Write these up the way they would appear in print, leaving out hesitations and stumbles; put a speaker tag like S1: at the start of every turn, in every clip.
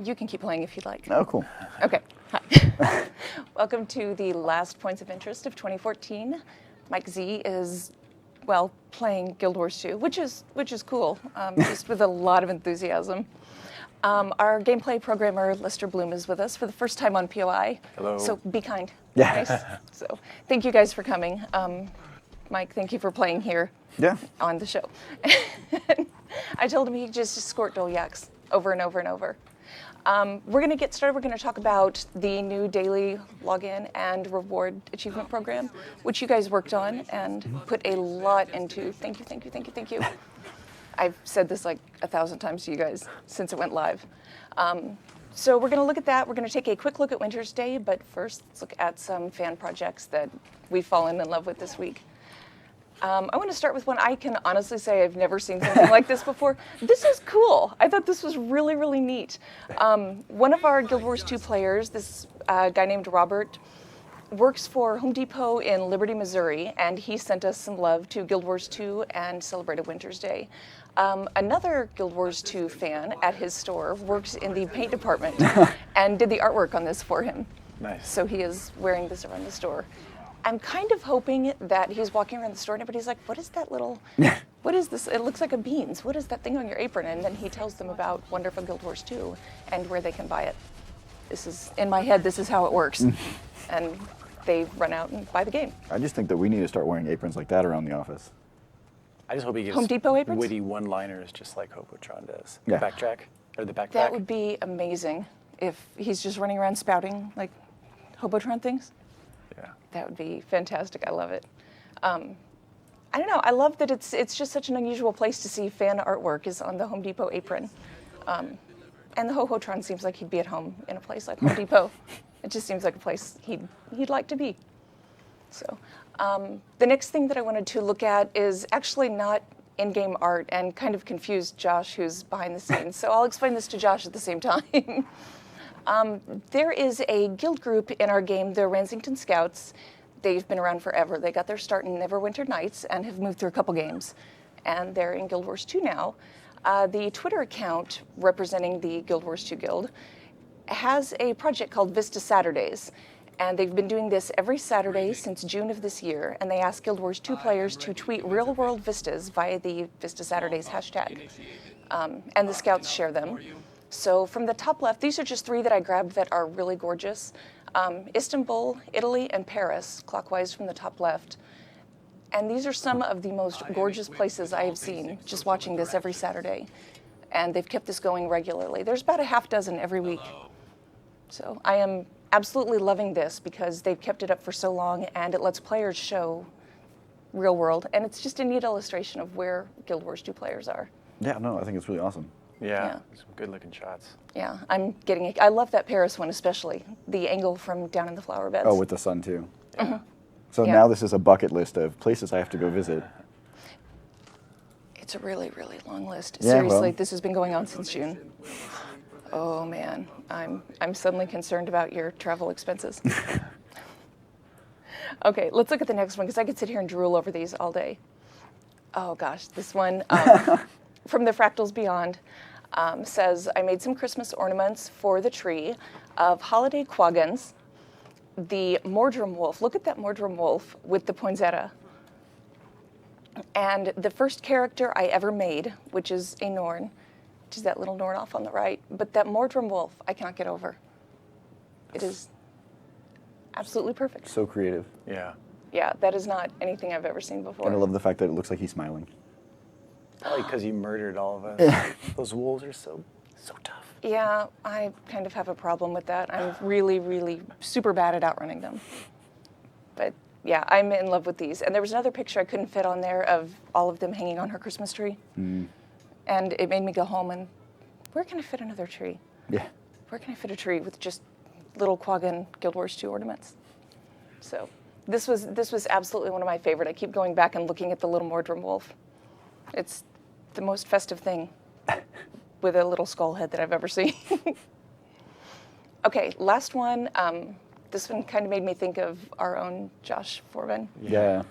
S1: You can keep playing if you'd like.
S2: Oh, cool.
S1: Okay. Hi. Welcome to the last Points of Interest of 2014. Mike Z is, well, playing Guild Wars 2, which is cool, just with a lot of enthusiasm. Our gameplay programmer, Lester Bloom, is with us for the first time on POI.
S3: Hello.
S1: So be kind.
S2: Yeah.
S1: Nice. So thank you guys for coming. Mike, thank you for playing here on the show. I told him he'd just escort Dolyaks over and over and over. We're going to get started. We're going to talk about the new daily login and reward achievement program, which you guys worked on and put a lot into. Thank you, thank you, thank you, thank you. I've said this like 1,000 times to you guys since it went live. So we're going to look at that. We're going to take a quick look at Winter's Day, but first let's look at some fan projects that we've fallen in love with this week. I want to start with one I can honestly say I've never seen something like this before. This is cool. I thought this was really, really neat. One of our Guild Wars 2 players, this guy named Robert, works for Home Depot in Liberty, Missouri, and he sent us some love to Guild Wars 2 and celebrated Winter's Day. Another Guild Wars 2 fan at his store works in the paint department and did the artwork on this for him.
S3: Nice.
S1: So he is wearing this around the store. I'm kind of hoping that he's walking around the store and everybody's like, what is that little, what is this? It looks like a beans. What is that thing on your apron? And then he tells them about Wonderful Guild Wars 2 and where they can buy it. This is, in my head, this is how it works. And they run out and buy the game.
S2: I just think that we need to start wearing aprons like that around the office.
S3: I just hope he gives
S1: Home Depot aprons?
S3: witty one-liners just like Hopotron does.
S2: Yeah.
S3: The backtrack, or the backpack.
S1: That would be amazing if he's just running around spouting like Hobotron things.
S3: Yeah.
S1: That would be fantastic. I love it. I don't know. I love that it's just such an unusual place to see fan artwork is on the Home Depot apron. And the Hobotron seems like he'd be at home in a place like Home Depot. It just seems like a place he'd like to be. So the next thing that I wanted to look at is actually not in-game art and kind of confused Josh, who's behind the scenes. So I'll explain this to Josh at the same time. There is a guild group in our game, the Ransington Scouts. They've been around forever. They got their start in Neverwinter Nights and have moved through a couple games. And they're in Guild Wars 2 now. The Twitter account representing the Guild Wars 2 guild has a project called Vista Saturdays. And they've been doing this every Saturday since June of this year. And they ask Guild Wars 2 players to tweet real-world vistas via the Vista Saturdays hashtag. And the Scouts share them. So from the top left, these are just 3 that I grabbed that are really gorgeous. Istanbul, Italy, and Paris, clockwise from the top left. And these are some of the most gorgeous places I have seen just watching this every Saturday. And they've kept this going regularly. There's about a half dozen every week. So I am absolutely loving this because they've kept it up for so long and it lets players show real world. And it's just a neat illustration of where Guild Wars 2 players are.
S2: Yeah, no, I think it's really awesome.
S3: Yeah. Some good-looking shots.
S1: Yeah, I'm getting it. I love that Paris one especially, the angle from down in the flower beds.
S2: Oh, with the sun too.
S1: Mm-hmm.
S2: So
S1: Yeah.
S2: now this is a bucket list of places I have to go visit.
S1: It's a really, really long list.
S2: Yeah,
S1: Seriously,
S2: well.
S1: this has been going on since June. Oh man, I'm suddenly concerned about your travel expenses. Okay, let's look at the next one because I could sit here and drool over these all day. Oh gosh, this one from the Fractals Beyond says, I made some Christmas ornaments for the tree of holiday quaggons, the Mordrum wolf. Look at that Mordrum wolf with the poinsettia. And the first character I ever made, which is a Norn, which is that little Norn off on the right, but that Mordrum wolf, I cannot get over. It is absolutely perfect.
S2: So creative.
S3: Yeah.
S1: Yeah, that is not anything I've ever seen before.
S2: And I love the fact that it looks like he's smiling.
S3: Probably because you murdered all of us. Those wolves are so tough.
S1: Yeah, I kind of have a problem with that. I'm really, really super bad at outrunning them. But yeah, I'm in love with these. And there was another picture I couldn't fit on there of all of them hanging on her Christmas tree. And it made me go home and, where can I fit another tree?
S2: Yeah.
S1: Where can I fit a tree with just little Quaggan Guild Wars 2 ornaments? So this was absolutely one of my favorite. I keep going back and looking at the little Mordrum wolf. It's the most festive thing with a little skull head that I've ever seen. Okay, last one. This one kind of made me think of our own Josh Foreman.
S2: Yeah.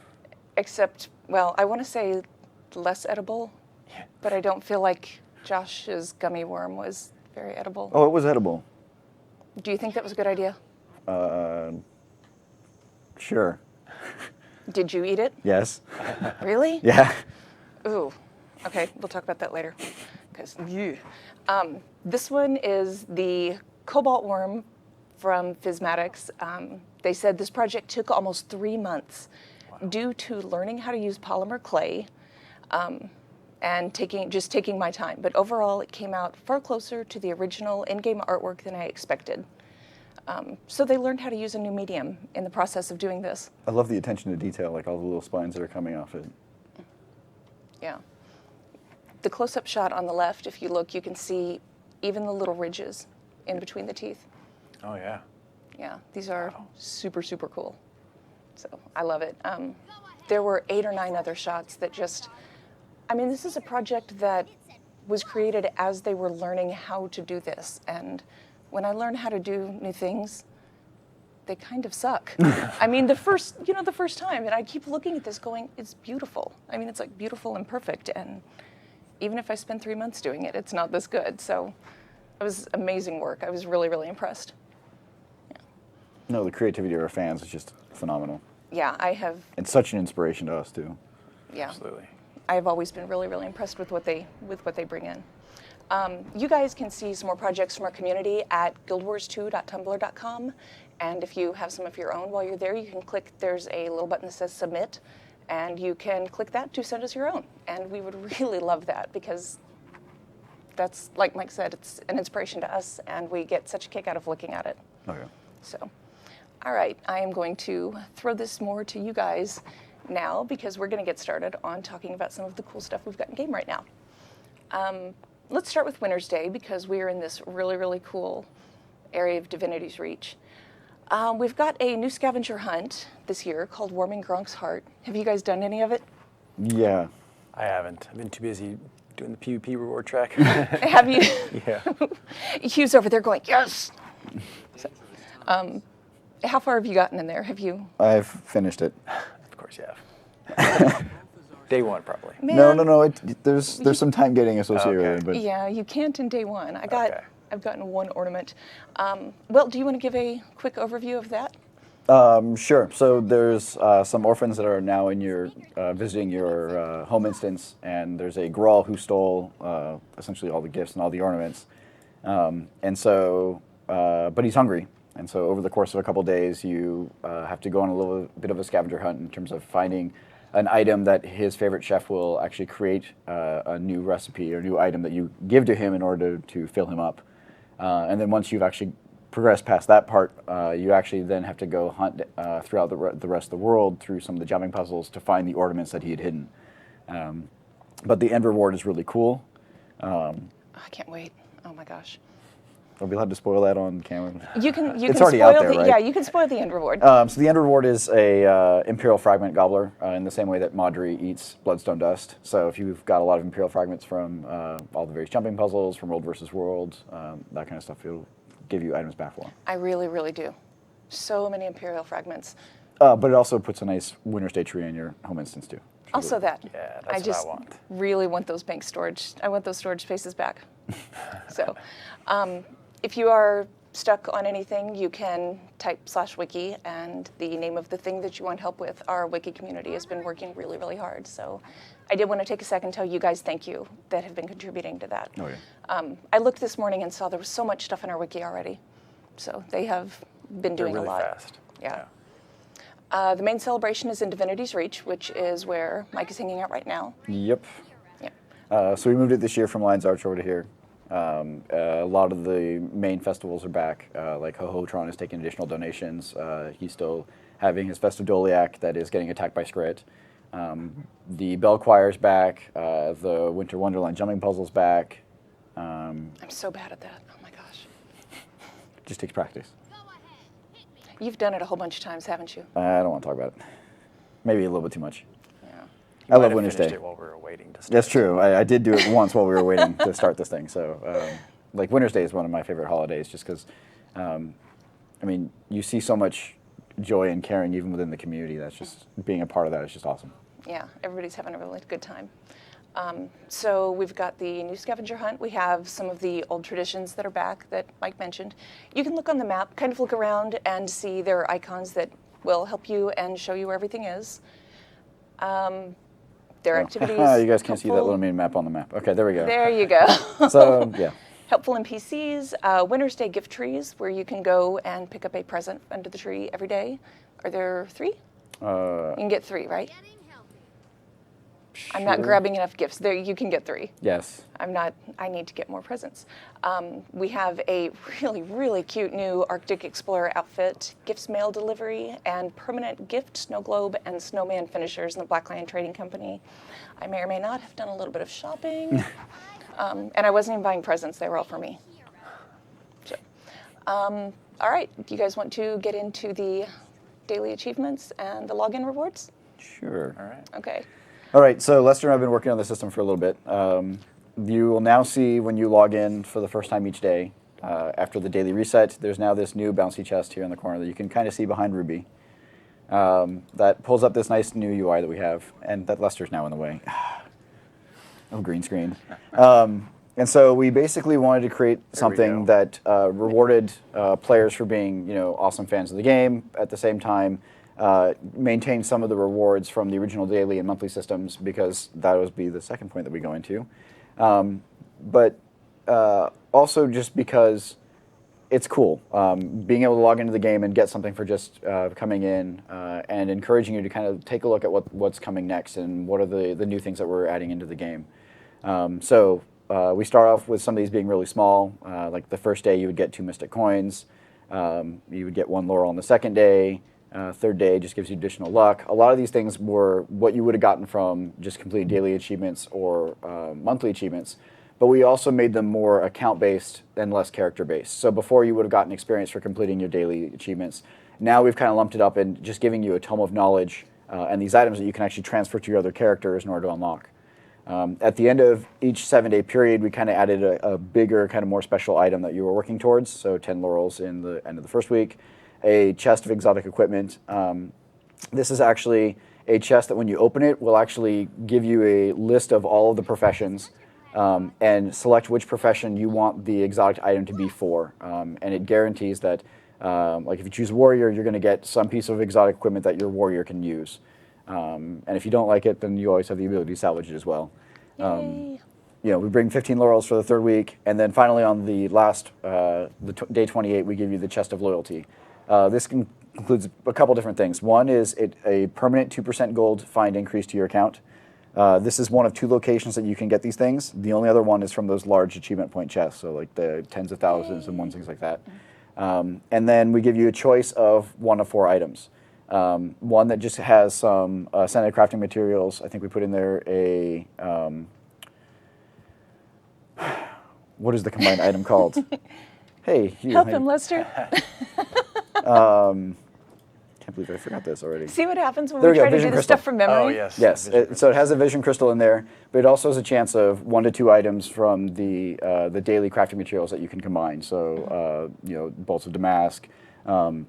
S1: Except, well, I want to say less edible, but I don't feel like Josh's gummy worm was very edible.
S2: Oh, it was edible.
S1: Do you think that was a good idea?
S2: Sure.
S1: Did you eat it?
S2: Yes.
S1: Really?
S2: Yeah.
S1: Ooh. Okay, we'll talk about that later. Because this one is the cobalt worm from Physmatics. They said this project took almost 3 months due to learning how to use polymer clay and taking my time. But overall, it came out far closer to the original in-game artwork than I expected. So they learned how to use a new medium in the process of doing this.
S2: I love the attention to detail, like all the little spines that are coming off it.
S1: Yeah. The close-up shot on the left, if you look, you can see even the little ridges in between the teeth.
S3: Oh, yeah.
S1: Yeah, these are super, super cool. So I love it. There were 8 or 9 other shots that just, I mean, this is a project that was created as they were learning how to do this. And when I learn how to do new things, they kind of suck. I mean, the first time, and I keep looking at this going, it's beautiful. I mean, it's like beautiful and perfect. And even if I spend 3 months doing it, it's not this good. So it was amazing work. I was really, really impressed.
S2: No, the creativity of our fans is just phenomenal.
S1: Yeah, I have.
S2: And such an inspiration to us, too.
S1: Yeah,
S3: Absolutely.
S1: I've always been really, really impressed with what they bring in. You guys can see some more projects from our community at guildwars2.tumblr.com. And if you have some of your own while you're there, you can click, there's a little button that says submit, and you can click that to send us your own. And we would really love that because that's, like Mike said, it's an inspiration to us, and we get such a kick out of looking at it.
S2: Okay.
S1: So, all right, I am going to throw this more to you guys now because we're going to get started on talking about some of the cool stuff we've got in game right now. Let's start with Winter's Day because we are in this really, really cool area of Divinity's Reach. We've got a new scavenger hunt this year called Warming Gronk's Heart. Have you guys done any of it?
S2: Yeah.
S3: I haven't. I've been too busy doing the PvP reward track.
S1: Have you?
S3: Yeah.
S1: Hugh's over there going, yes! So, how far have you gotten in there? Have you?
S2: I've finished it.
S3: Of course you have. Day 1, probably.
S1: Man,
S2: No. There's some time getting associated with it, but
S1: yeah, you can't in day 1.
S3: Okay.
S1: I've gotten 1 ornament. Well, do you want to give a quick overview of that?
S2: Sure. So there's some orphans that are now in your visiting your home instance, and there's a Grawl who stole essentially all the gifts and all the ornaments, and so but he's hungry, and so over the course of a couple days, you have to go on a little bit of a scavenger hunt in terms of finding an item that his favorite chef will actually create a new recipe or new item that you give to him in order to fill him up, and then once you've actually progress past that part, you actually then have to go hunt throughout the rest of the world through some of the jumping puzzles to find the ornaments that he had hidden. But the end reward is really cool.
S1: I can't wait. Oh my gosh.
S2: Are we allowed to spoil that on camera?
S1: You can
S2: It's already out there, right?
S1: Yeah, you can spoil the end reward.
S2: So the end reward is a Imperial Fragment Gobbler in the same way that Maudry eats Bloodstone Dust. So if you've got a lot of Imperial Fragments from all the various jumping puzzles, from World versus World, that kind of stuff, it'll give you items back for them.
S1: I really, really do. So many Imperial fragments.
S2: But it also puts a nice Winter's Day tree in your home instance too.
S1: Also that.
S3: Yeah,
S1: I
S3: that's
S1: just
S3: what I want.
S1: really want those bank storage. I want those storage spaces back. So if you are stuck on anything, you can type /wiki and the name of the thing that you want help with. Our wiki community has been working really, really hard. So I did want to take a second and tell you guys thank you that have been contributing to that.
S2: Oh, yeah.
S1: I looked this morning and saw there was so much stuff in our wiki already. So they have been doing
S3: They're really
S1: a lot.
S3: fast.
S1: Yeah. The main celebration is in Divinity's Reach, which is where Mike is hanging out right now.
S2: Yep.
S1: Yeah.
S2: So we moved it this year from Lion's Arch over to here. A lot of the main festivals are back. Like Ho-Ho-Tron is taking additional donations. He's still having his Festive Doliac that is getting attacked by Skrit. The Bell Choir's back. The Winter Wonderland jumping puzzle's back.
S1: I'm so bad at that. Oh my gosh.
S2: Just takes practice.
S1: You've done it a whole bunch of times, haven't you?
S2: I don't want to talk about it. Maybe a little bit too much.
S1: Yeah.
S2: I love
S3: Might have
S2: Winter's
S3: finished
S2: Day.
S3: it while we were waiting to start.
S2: That's true. I did do it once while we were waiting to start this thing. So, like Winter's Day is one of my favorite holidays, just because, I mean, you see so much joy and caring even within the community. That's just being a part of that is just awesome.
S1: Yeah, everybody's having a really good time. So we've got the new scavenger hunt. We have some of the old traditions that are back that Mike mentioned. You can look on the map, kind of look around and see there are icons that will help you and show you where everything is. There are activities.
S2: You guys can't see that little mini map on the map. Okay, there we go.
S1: There you go.
S2: So, yeah.
S1: Helpful NPCs, Winter's Day gift trees, where you can go and pick up a present under the tree every day. Are there 3? You can get 3, right? I'm not
S2: Sure.
S1: grabbing enough gifts. There, you can get 3.
S2: Yes.
S1: I need to get more presents. We have a really, really cute new Arctic Explorer outfit, gifts mail delivery, and permanent gift snow globe and snowman finishers in the Black Lion Trading Company. I may or may not have done a little bit of shopping. And I wasn't even buying presents. They were all for me. So, all right. Do you guys want to get into the daily achievements and the login rewards?
S2: Sure.
S3: All right.
S1: Okay.
S2: All right, so Lester and I have been working on the system for a little bit. You will now see when you log in for the first time each day, after the daily reset, there's now this new bouncy chest here in the corner that you can kind of see behind Ruby. That pulls up this nice new UI that we have, and that Lester's now in the way. Oh, green screen. And so we basically wanted to create something that rewarded players for being, awesome fans of the game. At the same time, maintain some of the rewards from the original daily and monthly systems, because that would be the second point that we go into. But also just because it's cool. Being able to log into the game and get something for just coming in, and encouraging you to kind of take a look at what's coming next and what are the new things that we're adding into the game. So we start off with some of these being really small. Like the first day you would get 2 Mystic Coins. You would get 1 Laurel on the second day. Third day just gives you additional luck. A lot of these things were what you would have gotten from just completing daily achievements or monthly achievements, but we also made them more account-based and less character-based. So before you would have gotten experience for completing your daily achievements. Now we've kind of lumped it up and just giving you a tome of knowledge and these items that you can actually transfer to your other characters in order to unlock. At the end of each 7-day period, we kind of added a bigger, kind of more special item that you were working towards. So 10 laurels in the end of the first week. A chest of exotic equipment. This is actually a chest that when you open it will actually give you a list of all of the professions and select which profession you want the exotic item to be for. And it guarantees that, like if you choose warrior, you're going to get some piece of exotic equipment that your warrior can use. And if you don't like it, then you always have the ability to salvage it as well. We bring 15 laurels for the 3rd week, and then finally on the last, day 28, we give you the chest of loyalty. This includes a couple different things. One is a permanent 2% gold find increase to your account. This is one of 2 locations that you can get these things. The only other one is from those large achievement point chests, so like the tens of thousands and things like that. And then we give you a choice of 1 of 4 items. One that just has some scented crafting materials. I think we put in there a... what is the combined item called? Hey, Hugh.
S1: Help him, Lester.
S2: Can't believe I forgot this already.
S1: See what happens when
S2: There
S1: we
S2: we go,
S1: try to do
S2: vision
S1: this
S2: crystal.
S1: stuff from memory?
S3: Oh, yes.
S2: Yes, so it has a vision crystal in there, but it also has a chance of 1 to 2 items from the daily crafting materials that you can combine. So, bolts of damask, the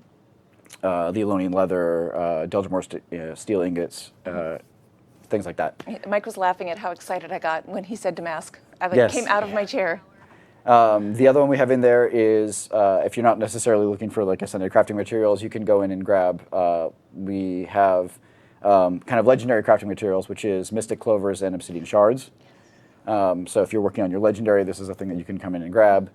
S2: Elonian leather, Delgamore steel ingots, things like that.
S1: Mike was laughing at how excited I got when he said damask. I
S2: Yes.
S1: came out of my chair.
S2: The other one we have in there is if you're not necessarily looking for like ascended crafting materials, you can go in and grab. We have kind of legendary crafting materials, which is mystic clovers and obsidian shards. So if you're working on your legendary, this is a thing that you can come in and grab.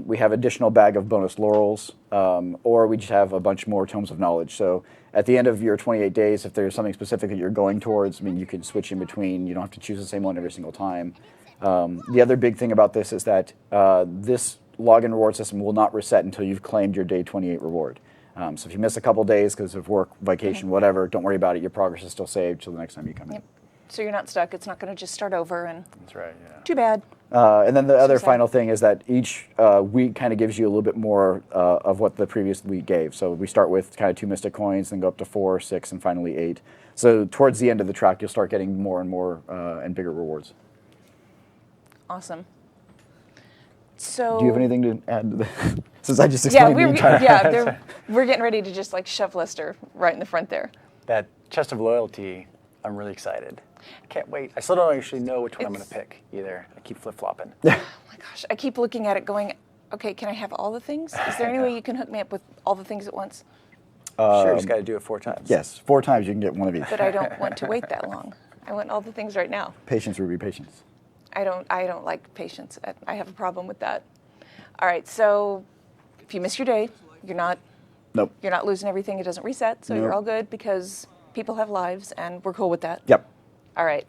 S2: We have additional bag of bonus laurels, or we just have a bunch more tomes of knowledge. So at the end of your 28 days, if there's something specific that you're going towards, you can switch in between. You don't have to choose the same one every single time. The other big thing about this is that this login reward system will not reset until you've claimed your day 28 reward. So if you miss a couple days because of work, vacation, whatever, don't worry about it. Your progress is still saved till the next time you come in.
S1: So you're not stuck. It's not going to just start over. And
S3: That's right, yeah.
S1: too bad.
S2: And then the other
S1: sad.
S2: final thing is that each week kind of gives you a little bit more of what the previous week gave. So we start with kind of 2 mystic coins, then go up to 4, 6, and finally 8. So towards the end of the track, you'll start getting more and more and bigger rewards.
S1: Awesome. So
S2: Do you have anything to add to that? Since I just explained the entire...
S1: we're getting ready to just like shove Lester right in the front there.
S3: That chest of loyalty, I'm really excited. Can't wait. I still don't actually know which one I'm going to pick either. I keep flip-flopping.
S1: Oh my gosh, I keep looking at it going, okay, can I have all the things? Is there any way you can hook me up with all the things at once?
S3: Sure, just got to do it 4 times.
S2: Yes, 4 times you can get one of each.
S1: But I don't want to wait that long. I want all the things right now.
S2: Patience, Ruby, patience.
S1: I don't like patience. I have a problem with that. All right, so if you miss your day, you're not
S2: Nope.
S1: losing everything. It doesn't reset, so you're
S2: Nope.
S1: all good because people have lives, and we're cool with that.
S2: Yep.
S1: All right.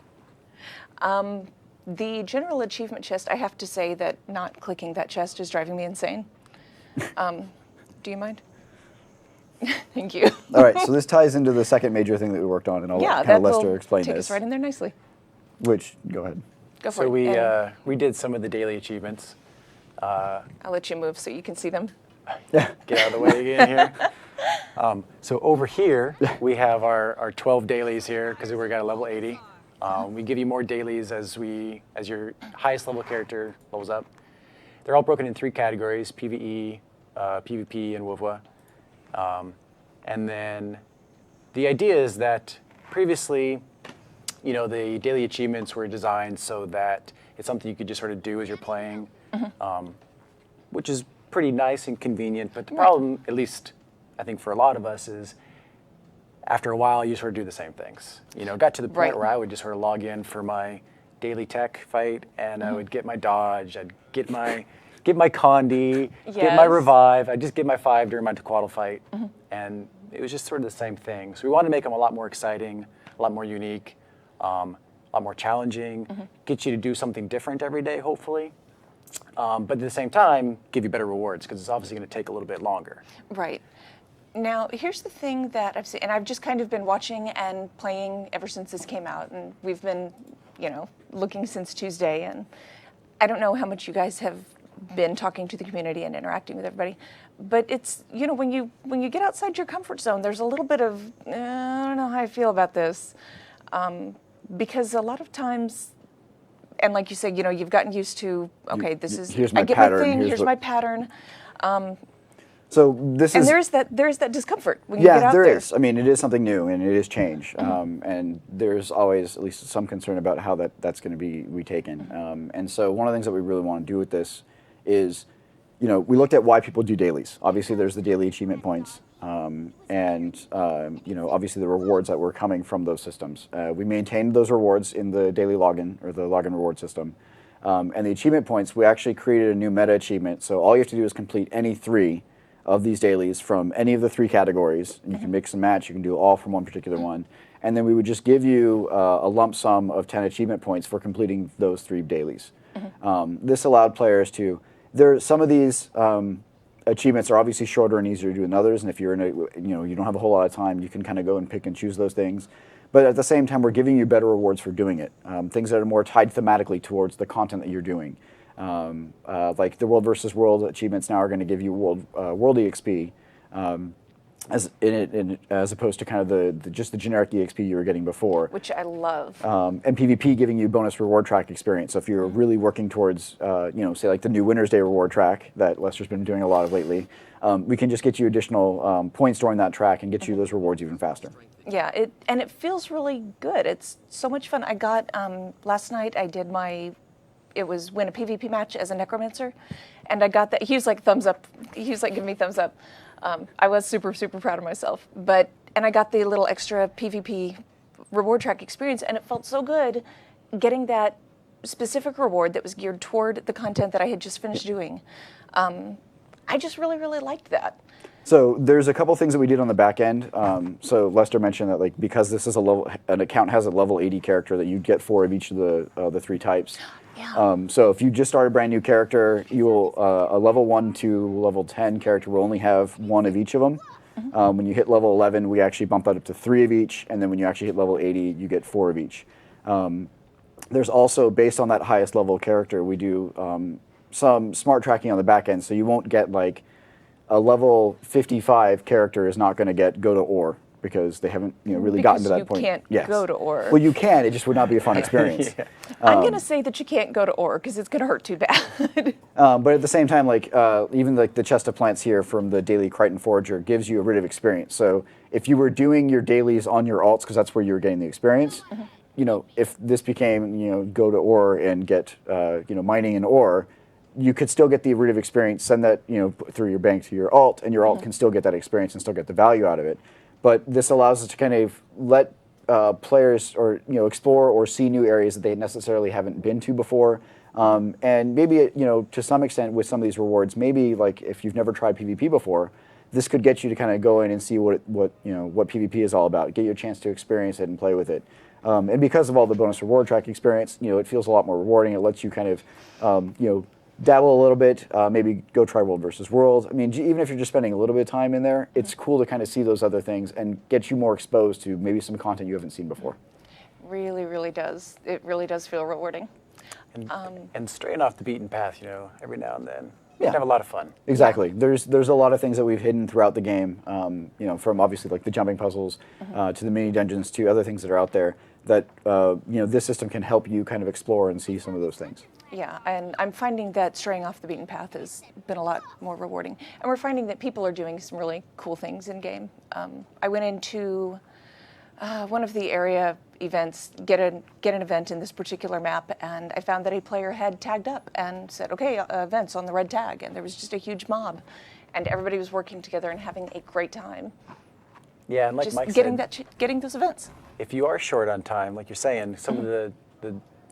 S1: The general achievement chest, I have to say that not clicking that chest is driving me insane. Do you mind? Thank you.
S2: All right, so this ties into the second major thing that we worked on, and I'll
S1: Yeah,
S2: kind
S1: that
S2: of Lester
S1: will
S2: explain
S1: take
S2: this.
S1: us right in there nicely.
S2: Which, go ahead.
S1: Go for
S3: So
S1: it. And
S3: we did some of the daily achievements.
S1: I'll let you move so you can see them.
S3: Get out of the way again here. So over here, we have our 12 dailies here because we got a level 80. We give you more dailies as your highest level character levels up. They're all broken in 3 categories: PvE, PvP, and WoWA. And then the idea is that previously, the daily achievements were designed so that it's something you could just sort of do as you're playing, which is pretty nice and convenient. But the problem, at least I think for a lot of us, is after a while you sort of do the same things. It got to the point
S1: Right.
S3: where I would just sort of log in for my daily tech fight, and I would get my dodge, I'd get my condi, get my
S1: Yes.
S3: revive, I'd just get my 5 during my Tequatl fight, and it was just sort of the same thing. So we want to make them a lot more exciting, a lot more unique, a lot more challenging, get you to do something different every day, hopefully. But at the same time, give you better rewards, because it's obviously going to take a little bit longer.
S1: Right. Now, here's the thing that I've seen, and I've just kind of been watching and playing ever since this came out, and we've been, looking since Tuesday, and I don't know how much you guys have been talking to the community and interacting with everybody, but it's, when you get outside your comfort zone, there's a little bit of, I don't know how I feel about this, because a lot of times, and like you said, you've gotten used to, okay, this is,
S2: here's my
S1: I get
S2: pattern,
S1: my thing,
S2: here's
S1: here's
S2: what-
S1: my pattern.
S2: So this
S1: And
S2: is...
S1: there's that discomfort when you get
S2: Yeah,
S1: out
S2: there
S1: there.
S2: is. I mean, it is something new, and it is change. And there's always at least some concern about how that's going to be retaken. And so one of the things that we really want to do with this is, we looked at why people do dailies. Obviously, there's the daily achievement points, and obviously the rewards that were coming from those systems. We maintained those rewards in the daily login, or the login reward system. And the achievement points, we actually created a new meta achievement. So all you have to do is complete any 3 of these dailies from any of the 3 categories. And you can mix and match. You can do all from one particular one. And then we would just give you a lump sum of 10 achievement points for completing those 3 dailies. This allowed players to... Some of these achievements are obviously shorter and easier to do than others. And if you're in a, you don't have a whole lot of time, you can kind of go and pick and choose those things. But at the same time, we're giving you better rewards for doing it. Things that are more tied thematically towards the content that you're doing. Like the World versus World achievements now are going to give you world EXP, as opposed to kind of just the generic EXP you were getting before.
S1: Which I love.
S2: And PvP giving you bonus reward track experience. So if you're really working towards, say like the new Winter's Day reward track that Lester's been doing a lot of lately, we can just get you additional points during that track and get you those rewards even faster.
S1: Yeah, it feels really good. It's so much fun. I got, last night I did it was win a PvP match as a necromancer, and I got that. He was like thumbs up. He was like give me thumbs up. I was super, super proud of myself. And I got the little extra PvP reward track experience, and it felt so good getting that specific reward that was geared toward the content that I had just finished doing. I just really, really liked that.
S2: So there's a couple things that we did on the back end. So Lester mentioned that because this is an account has a level 80 character, that you get 4 of each of the 3 types.
S1: Yeah.
S2: So if you just start a brand new character, you will a level 1 to level 10 character will only have 1 of each of them. When you hit level 11, we actually bump that up to 3 of each, and then when you actually hit level 80, you get 4 of each. There's also, based on that highest level character, we do some smart tracking on the back end, so you won't get like a level 55 character is not going to go to ore, because they haven't really gotten to that point.
S1: Because you can't go to ore.
S2: Well, you can. It just would not be a fun experience.
S3: Yeah.
S1: I'm going to say that you can't go to ore because it's going to hurt too bad.
S2: But at the same time, even like the chest of plants here from the daily Crichton Forager gives you a rid of experience. So if you were doing your dailies on your alts, because that's where you were getting the experience, if this became, go to ore and get, mining an ore, you could still get the iterative experience, send that, through your bank to your alt, and your alt can still get that experience and still get the value out of it. But this allows us to kind of let players or explore or see new areas that they necessarily haven't been to before. And maybe to some extent with some of these rewards, maybe like if you've never tried PvP before, this could get you to kind of go in and see what PvP is all about, get you a chance to experience it and play with it. And because of all the bonus reward track experience, it feels a lot more rewarding. It lets you kind of dabble a little bit, maybe go try World versus World. I mean, even if you're just spending a little bit of time in there, it's cool to kind of see those other things and get you more exposed to maybe some content you haven't seen before.
S1: Really, really does. It really does feel rewarding.
S3: And straying off the beaten path, every now and then. You
S2: Yeah.
S3: can have a lot of fun.
S2: Exactly. Yeah. There's a lot of things that we've hidden throughout the game, from obviously like the jumping puzzles to the mini dungeons to other things that are out there that this system can help you kind of explore and see some of those things.
S1: Yeah, and I'm finding that straying off the beaten path has been a lot more rewarding. And we're finding that people are doing some really cool things in game. I went into one of the area events, get an event in this particular map, and I found that a player had tagged up and said, okay, events on the red tag, and there was just a huge mob, and everybody was working together and having a great time.
S3: Yeah, and like
S1: Just
S3: Mike
S1: getting
S3: said,
S1: getting those events.
S3: if you are short on time, like you're saying, some of the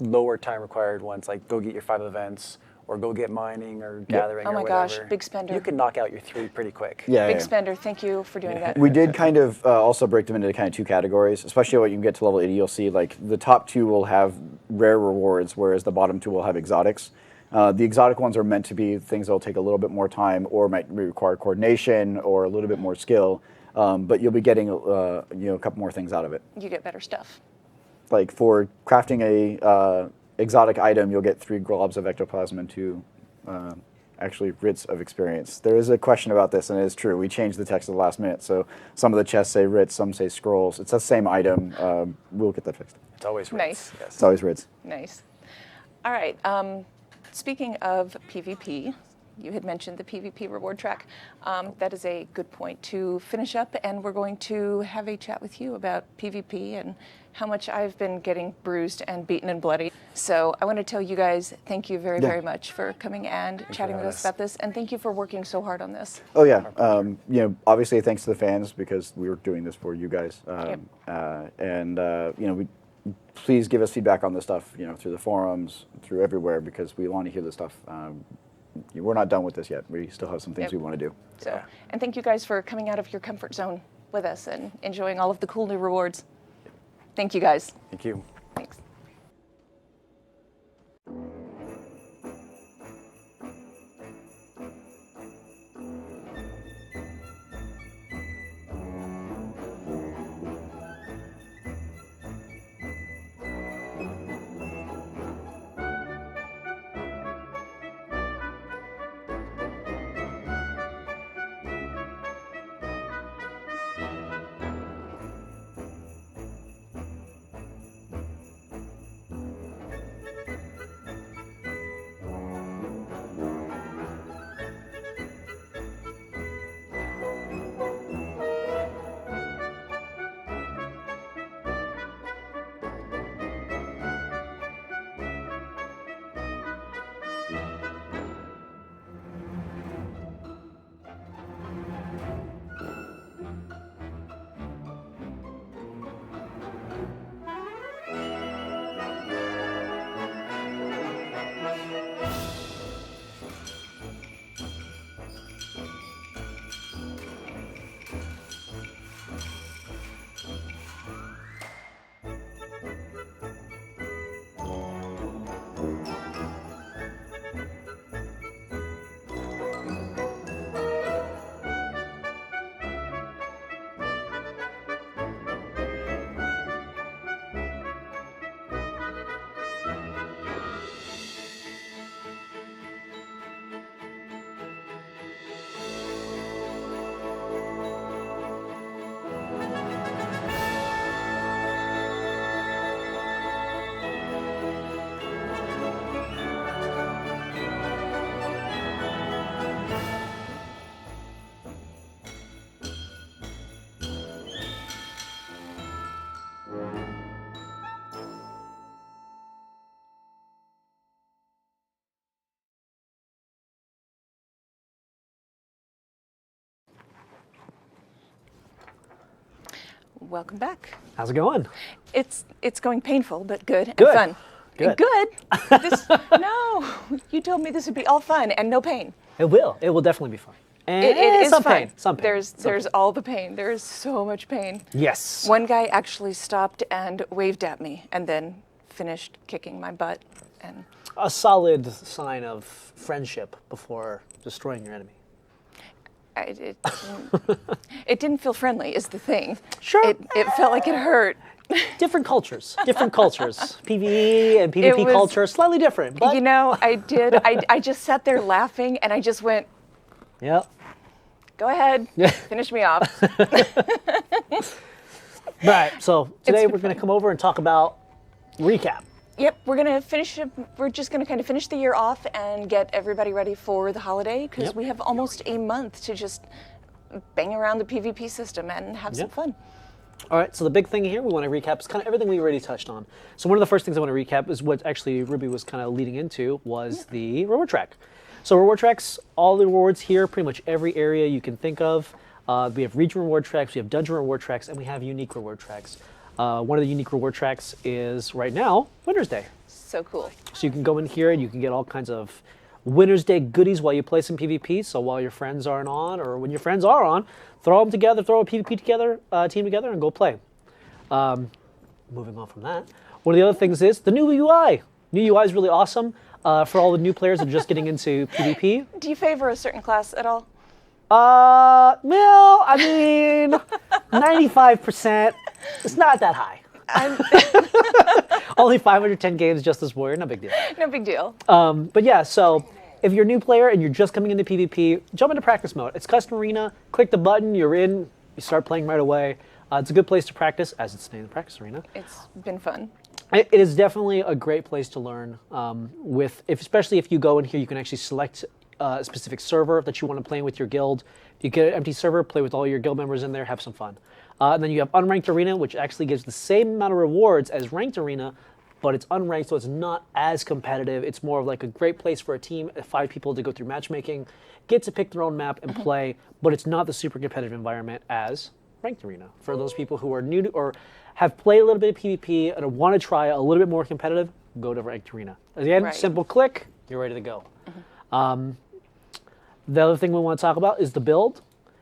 S3: lower time required ones, like go get your 5 events, or go get mining or gathering
S1: Oh
S3: or
S1: my
S3: whatever.
S1: gosh, big spender.
S3: You can knock out your 3 pretty quick.
S2: Yeah,
S1: Big
S2: yeah.
S1: spender, thank you for doing that.
S2: We did kind of also break them into kind of 2 categories, especially when you get to level 80, you'll see like the top 2 will have rare rewards, whereas the bottom 2 will have exotics. The exotic ones are meant to be things that will take a little bit more time or might require coordination or a little bit more skill, but you'll be getting a couple more things out of it.
S1: You get better stuff.
S2: Like for crafting a exotic item, you'll get 3 globs of ectoplasm and 2 actually writs of experience. There is a question about this, and it is true. We changed the text at the last minute, so some of the chests say writs, some say scrolls. It's the same item. We'll get that fixed.
S3: It's always
S1: Nice.
S3: rates, yes.
S2: It's always writs.
S1: Nice. All right. Speaking of PvP, you had mentioned the PvP reward track. That is a good point to finish up, and we're going to have a chat with you about PvP and how much I've been getting bruised and beaten and bloody. So I want to tell you guys thank you very, very much for coming and chatting with us about this, and thank you for working so hard on this.
S2: Oh yeah, obviously thanks to the fans because we were doing this for you guys, please give us feedback on this stuff, through the forums, through everywhere, because we want to hear this stuff. We're not done with this yet. We still have some things we want to do.
S1: So, and thank you guys for coming out of your comfort zone with us and enjoying all of the cool new rewards. Thank you guys.
S3: Thank you.
S1: Thanks. welcome back.
S4: How's it going?
S1: It's going painful, but good,
S4: Good.
S1: and fun.
S4: Good.
S1: Good. No, you told me this would be all fun and no pain.
S4: It will. It will definitely be fun. And
S1: It is
S4: some
S1: fun.
S4: pain. Some pain.
S1: There's all the pain. There is so much pain.
S4: Yes.
S1: One guy actually stopped and waved at me, and then finished kicking my butt. And
S4: A solid sign of friendship before destroying your enemy.
S1: it didn't feel friendly. Is the thing.
S4: Sure.
S1: It felt like it hurt.
S4: Different cultures. Different cultures. PvE and PvP
S1: was-
S4: culture slightly different. But
S1: You know, I did. I just sat there laughing, and I just went,
S4: Yep.
S1: "Go ahead, finish me off."
S4: Right. So today
S1: been
S4: we're going
S1: fun.
S4: to come over and talk about recap.
S1: Yep, we're gonna finish. We're just gonna kind of finish the year off and get everybody ready for the holiday because
S4: Yep.
S1: we have almost a month to just bang around the PvP system and have some
S4: Yep.
S1: fun.
S4: All right, so the big thing here we want to recap is kind of everything we already touched on. So one of the first things I want to recap is what actually Ruby was kind of leading into was the reward track. So reward tracks, all the rewards here, pretty much every area you can think of. We have region reward tracks, we have dungeon reward tracks, and we have unique reward tracks. One of the unique reward tracks is right now, Winter's Day.
S1: So cool.
S4: So you can go in here and you can get all kinds of Winter's Day goodies while you play some PvP. So while your friends aren't on, or when your friends are on, throw them together, throw a PvP together, team together, and go play. Moving on from that, one of the other things is the new UI. New UI is really awesome for all the new players that are just getting into PvP.
S1: Do you favor a certain class at all?
S4: Well, I mean, 95%. It's not that high. Only 510 games just this warrior, no big deal.
S1: No big deal.
S4: But yeah, so if you're a new player and you're just coming into PvP, jump into practice mode. It's custom arena. Click the button, you're in. You start playing right away. It's a good place to practice, as it's named, the practice arena.
S1: It's been fun.
S4: It is definitely a great place to learn. Especially if you go in here, you can actually select a specific server that you want to play with your guild. You get an empty server, play with all your guild members in there, have some fun. And then you have unranked arena, which actually gives the same amount of rewards as ranked arena, but it's unranked, so it's not as competitive. It's more of like a great place for a team of 5 people to go through matchmaking, get to pick their own map and play, but it's not the super competitive environment as ranked arena. For those people who are new to, or have played a little bit of PvP and want to try a little bit more competitive, go to ranked arena. Again,
S1: Right.
S4: simple click, you're ready to go. The other thing we want to talk about is the build.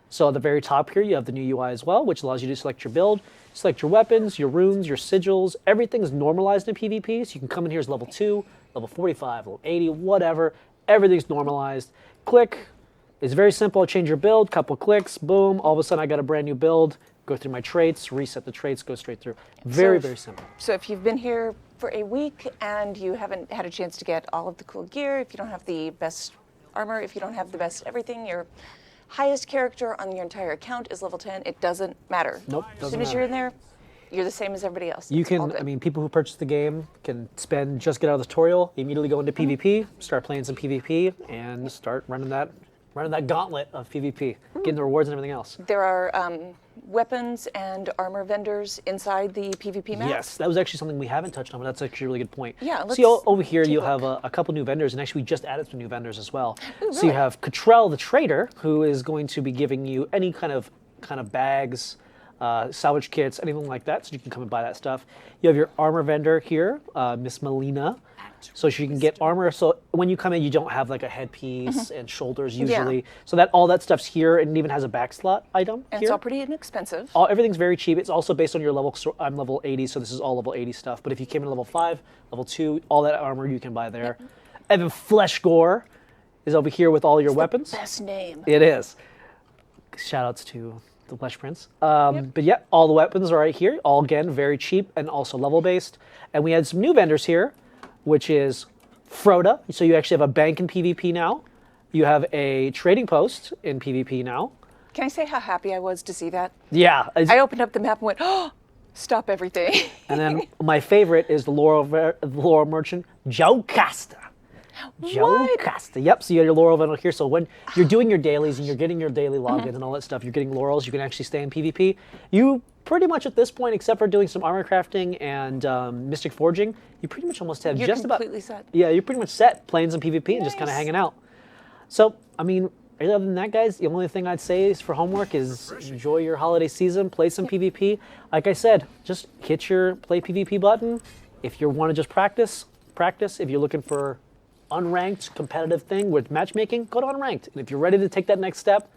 S4: So at the very top here, you have the new UI as well, which allows you to select your build, select your weapons, your runes, your sigils. Everything's normalized in PvP, so you can come in here as level 2, level 45, level 80, whatever. Everything's normalized. Click. It's very simple. Change your build, couple clicks, boom. All of a sudden, I got a brand new build. Go through my traits, reset the traits, go straight through. Very, very simple.
S1: So if you've been here for a week and you haven't had a chance to get all of the cool gear, if you don't have the best armor, if you don't have the best everything, your highest character on your entire account is level 10, it doesn't matter.
S4: Nope,
S1: As
S4: doesn't
S1: soon as
S4: matter.
S1: you're in there, you're the same as everybody else.
S4: You
S1: It's all
S4: can,
S1: good.
S4: I mean, people who purchase the game can just get out of the tutorial, immediately go into PvP, start playing some PvP, and start running that gauntlet of PvP, getting the rewards and everything else.
S1: There are weapons and armor vendors inside the PvP map.
S4: Yes, that was actually something we haven't touched on, but that's actually a really good point.
S1: Yeah,
S4: See,
S1: let's
S4: over here
S1: take
S4: you
S1: a
S4: have
S1: look.
S4: a couple new vendors, and actually we just added some new vendors as well.
S1: Ooh,
S4: So you
S1: really?
S4: have Cottrell the Trader, who is going to be giving you any kind of bags, salvage kits, anything like that, so you can come and buy that stuff. You have your armor vendor here, Miss Melina. So she can get armor. So when you come in, you don't have like a headpiece and shoulders usually. So all that stuff's here, and it even has a back slot item
S1: And
S4: here.
S1: it's all pretty inexpensive.
S4: Everything's very cheap. It's also based on your level. So I'm level 80, so this is all level 80 stuff. But if you came in level 5, level 2, all that armor you can buy there. And then Flesh Gore is over here with all your weapons.
S1: Best name.
S4: It is. Shout outs to the Flesh Prince. But yeah, all the weapons are right here. All again, very cheap and also level based. And we had some new vendors here, which is Froda. So you actually have a bank in PvP now. You have a trading post in PvP now.
S1: Can I say how happy I was to see that?
S4: Yeah.
S1: I opened up the map and went, oh, stop everything.
S4: And then my favorite is the Laurel Merchant, Joe Costa. Joe Costa. Yep, so you have your Laurel vendor here. So when you're doing your dailies and you're getting your daily logins and all that stuff, you're getting laurels, you can actually stay in PvP. You pretty much at this point, except for doing some armor crafting and mystic forging, you pretty much almost have
S1: You're
S4: just about...
S1: completely set.
S4: Yeah, you're pretty much set playing some PvP and just kind of
S1: Nice.
S4: hanging out. So, I mean, other than that, guys, the only thing I'd say is for homework is enjoy your holiday season, play some PvP. Like I said, just hit your play PvP button. If you want to just practice, practice. If you're looking for unranked competitive thing with matchmaking, go to unranked. And if you're ready to take that next step,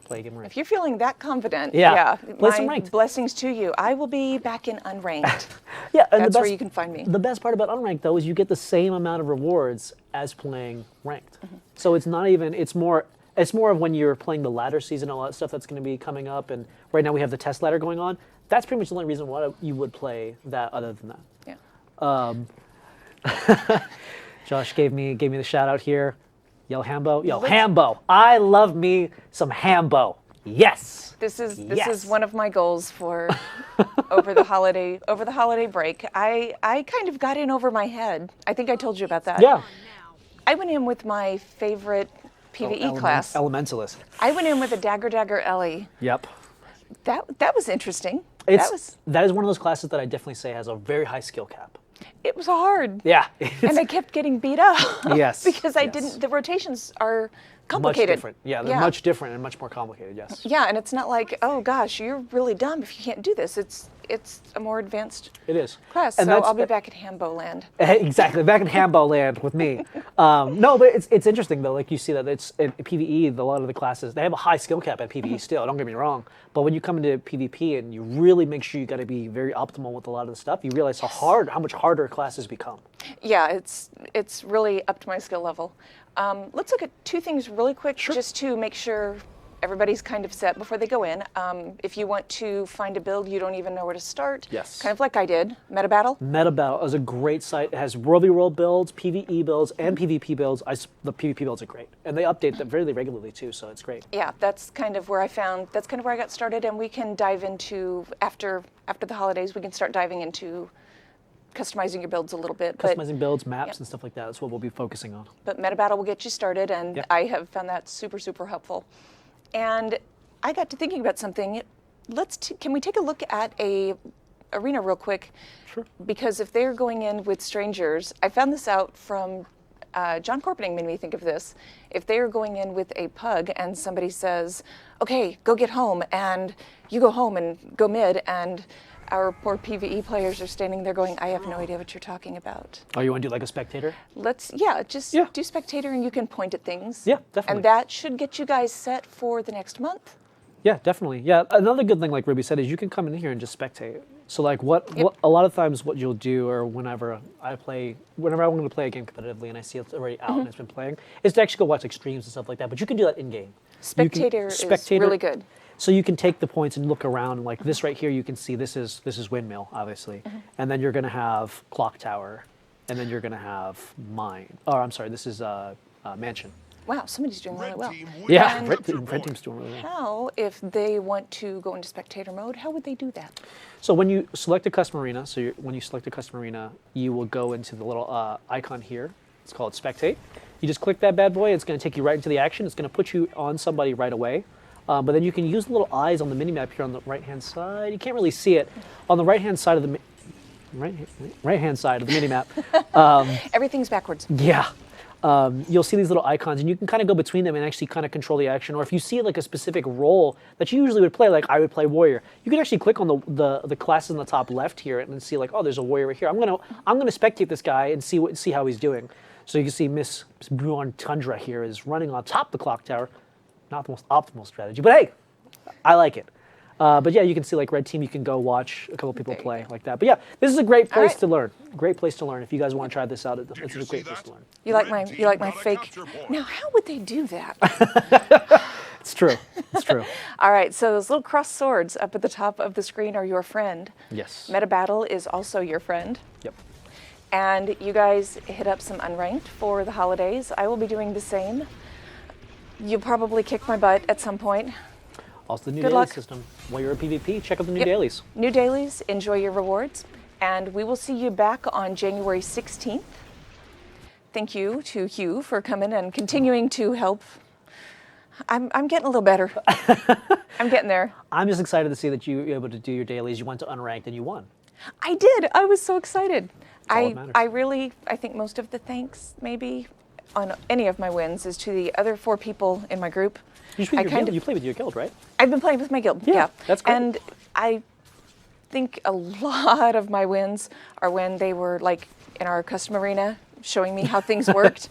S4: play a game ranked.
S1: If you're feeling that confident,
S4: Yeah, play
S1: my
S4: some ranked.
S1: blessings to you. I will be back in unranked.
S4: Yeah, and
S1: That's where you can find me.
S4: The best part about unranked though is you get the same amount of rewards as playing ranked. So it's not even. It's more of when you're playing the ladder season, all that stuff that's going to be coming up. And right now we have the test ladder going on. That's pretty much the only reason why you would play that. Other than that.
S1: Yeah.
S4: Josh gave me the shout out here. Yo, Hambo. Yo, Hambo. I love me some Hambo. Yes.
S1: This is
S4: Yes.
S1: one of my goals for over the holiday break. I kind of got in over my head. I think I told you about that.
S4: Yeah.
S1: I went in with my favorite PvE class.
S4: Elementalist.
S1: I went in with a Dagger Ellie.
S4: Yep.
S1: That was interesting.
S4: That is one of those classes that I definitely say has a very high skill cap.
S1: It was hard.
S4: Yeah.
S1: And I kept getting beat up.
S4: Yes,
S1: because I
S4: yes.
S1: didn't. The rotations are
S4: Much
S1: complicated.
S4: different. Yeah, they're much different and much more complicated, yes.
S1: Yeah, and it's not like, oh gosh, you're really dumb if you can't do this. It's a more advanced
S4: It is.
S1: class.
S4: And
S1: So
S4: that's-
S1: I'll be back at Hambo land.
S4: Exactly, back in Hambo land with me. No, but it's interesting though, like you see that it's in PvE, a lot of the classes, they have a high skill cap at PvE still, don't get me wrong. But when you come into PvP and you really make sure you gotta be very optimal with a lot of the stuff, you realize how much harder classes become.
S1: Yeah, it's really up to my skill level. Let's look at two things really quick, just to make sure everybody's kind of set before they go in. If you want to find a build you don't even know where to start,
S4: Yes.
S1: kind of like I did, Meta Battle.
S4: Meta Battle is a great site. It has World v World builds, PvE builds, and PvP builds. The PvP builds are great. And they update them very regularly too, so it's great.
S1: Yeah, that's kind of where I got started, and we can dive into, after the holidays, we can start diving into customizing your builds a little bit.
S4: Customizing builds, maps, and stuff like that. That's what we'll be focusing on.
S1: But Meta Battle will get you started, and
S4: Yeah.
S1: I have found that super, super helpful. And I got to thinking about something. Can we take a look at a arena real quick?
S4: Sure.
S1: Because if they're going in with strangers, I found this out from John Corpening made me think of this. If they are going in with a pug and somebody says, okay, go get home, and you go home and go mid, and our poor PvE players are standing there going, I have no idea what you're talking about.
S4: Oh, you want to do like a spectator?
S1: Just do spectator and you can point at things.
S4: Yeah, definitely.
S1: And that should get you guys set for the next month.
S4: Yeah, definitely. Yeah, another good thing, like Ruby said, is you can come in here and just spectate. So, like, what a lot of times what you'll do, or whenever I'm going to play a game competitively and I see it's already out and it's been playing, is to actually go watch like streams and stuff like that. But you can do that in game.
S1: Spectator is really good.
S4: So you can take the points and look around, like this right here. You can see this is windmill, obviously, and then you're going to have clock tower, and then you're going to have mine. Oh, I'm sorry, this is mansion.
S1: Wow, somebody's doing really well.
S4: Yeah,
S1: And
S4: red team's doing really well.
S1: how, if they want to go into spectator mode, how would they do that?
S4: So when you select a custom arena, when you select a custom arena, you will go into the little icon here. It's called Spectate. You just click that bad boy. It's going to take you right into the action. It's going to put you on somebody right away. But then you can use the little eyes on the minimap here on the right-hand side. You can't really see it. On the right-hand side of the right-hand side of the minimap.
S1: Everything's backwards.
S4: Yeah. You'll see these little icons, and you can kind of go between them and actually kind of control the action. Or if you see like a specific role that you usually would play, like I would play warrior, you can actually click on the classes in the top left here and see like, oh, there's a warrior right here. I'm gonna spectate this guy and see how he's doing. So you can see Miss Bruin Tundra here is running on top of the clock tower. Not the most optimal strategy, but hey, I like it. But yeah, you can see like red team. You can go watch a couple people
S1: There you
S4: play
S1: go.
S4: like that. But yeah, this is a great place
S1: right.
S4: to learn. Great place to learn. If you guys want to try this out, it's a great place to learn.
S1: You like my fake? Now, how would they do that?
S4: It's true. It's true.
S1: All right, so those little crossed swords up at the top of the screen are your friend.
S4: Yes.
S1: Meta Battle is also your friend.
S4: Yep.
S1: And you guys hit up some unranked for the holidays. I will be doing the same. You'll probably kick my butt at some point.
S4: Also, the new
S1: Good
S4: daily
S1: luck.
S4: system. While you're at PvP, check out the new
S1: Yep.
S4: dailies.
S1: New dailies, enjoy your rewards, and we will see you back on January 16th. Thank you to Hugh for coming and continuing to help. I'm getting a little better. I'm getting there.
S4: I'm just excited to see that you were able to do your dailies. You went to unranked and you won.
S1: I did. I was so excited.
S4: all that matters.
S1: I think most of the thanks maybe on any of my wins is to the other 4 people in my group.
S4: You play with your guild, right?
S1: I've been playing with my guild.
S4: Yeah, that's great.
S1: And I think a lot of my wins are when they were like in our custom arena showing me how things worked.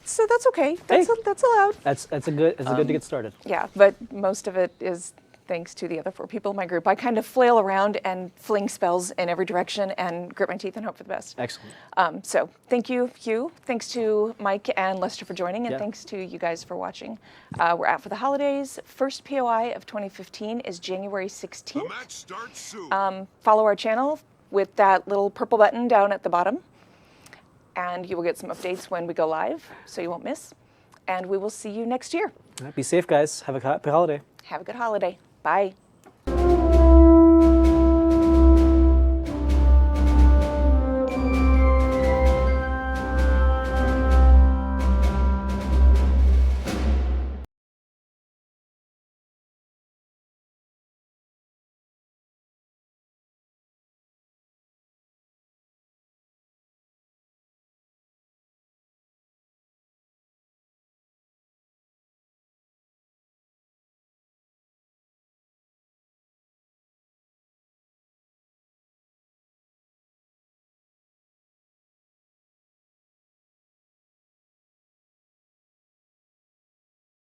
S1: So that's okay. That's allowed.
S4: That's good to get started.
S1: Yeah, but most of it is thanks to the other 4 people in my group. I kind of flail around and fling spells in every direction and grit my teeth and hope for the best.
S4: Excellent.
S1: So thank you, Hugh. Thanks to Mike and Lester for joining, and
S4: Yeah.
S1: thanks to you guys for watching. We're out for the holidays. First POI of 2015 is January 16th.
S5: The match starts soon.
S1: Follow our channel with that little purple button down at the bottom, and you will get some updates when we go live, so you won't miss. And we will see you next year.
S4: All right, be safe, guys. Have a happy holiday.
S1: Have a good holiday. Bye.